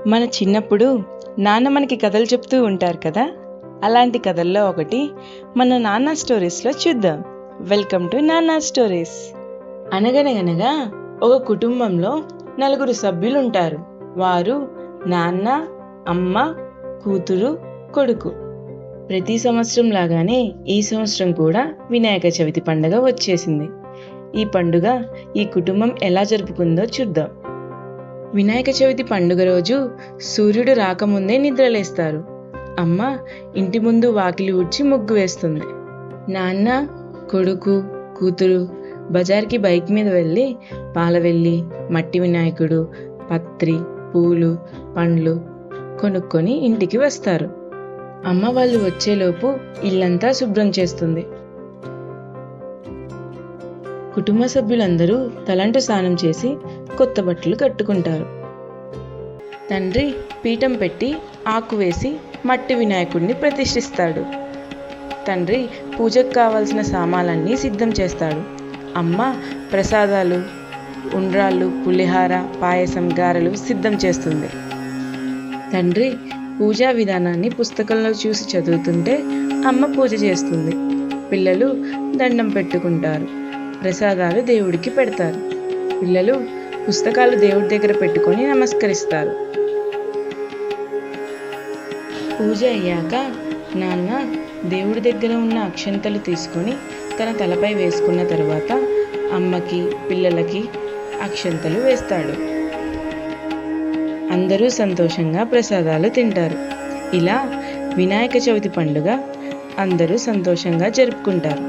మన చిన్నప్పుడు నాన్న మనకి కథలు చెప్తూ ఉంటారు కదా. అలాంటి కథల్లో ఒకటి మన నాన్న స్టోరీస్లో చూద్దాం. వెల్కమ్ టు నాన్న స్టోరీస్. అనగనగనగా ఒక కుటుంబంలో 4 సభ్యులు ఉంటారు. వారు నాన్న, అమ్మ, కూతురు, కొడుకు. ప్రతి సంవత్సరం లాగానే ఈ సంవత్సరం కూడా వినాయక చవితి పండుగ వచ్చేసింది. ఈ పండుగ ఈ కుటుంబం ఎలా జరుపుకుందో చూద్దాం. వినాయక చవితి పండుగ రోజు సూర్యుడు రాకముందే నిద్రలేస్తారు. అమ్మ ఇంటి ముందు వాకిలి ఊడ్చి ముగ్గు వేస్తుంది. నాన్న, కొడుకు, కూతురు బజార్కి బైక్ మీద వెళ్ళి పాలవెల్లి, మట్టి వినాయకుడు, పత్రి, పూలు, పండ్లు కొనుక్కొని ఇంటికి వస్తారు. అమ్మ వాళ్ళు వచ్చేలోపు ఇల్లంతా శుభ్రం చేస్తుంది. కుటుంబ సభ్యులందరూ తలంటు స్నానం చేసి కొత్త బట్టలు కట్టుకుంటారు. తండ్రి పీఠం పెట్టి ఆకు వేసి మట్టి వినాయకుడిని ప్రతిష్ఠిస్తాడు. తండ్రి పూజకు కావలసిన సామాన్లన్నీ సిద్ధం చేస్తాడు. అమ్మ ప్రసాదాలు, ఉండ్రాళ్ళు, పులిహార, పాయసం, గారెలు సిద్ధం చేస్తుంది. తండ్రి పూజా విధానాన్ని పుస్తకంలో చూసి చదువుతుంటే అమ్మ పూజ చేస్తుంది. పిల్లలు దండం పెట్టుకుంటారు. ప్రసాదాలు దేవుడికి పెడతారు. పిల్లలు పుస్తకాలు దేవుడి దగ్గర పెట్టుకొని నమస్కరిస్తారు. పూజ అయ్యాక నాన్న దేవుడి దగ్గర ఉన్న అక్షంతలు తీసుకొని తన తలపై వేసుకున్న తరువాత అమ్మకి, పిల్లలకి అక్షంతలు వేస్తాడు. అందరూ సంతోషంగా ప్రసాదాలు తింటారు. ఇలా వినాయక చవితి పండుగ అందరూ సంతోషంగా జరుపుకుంటారు.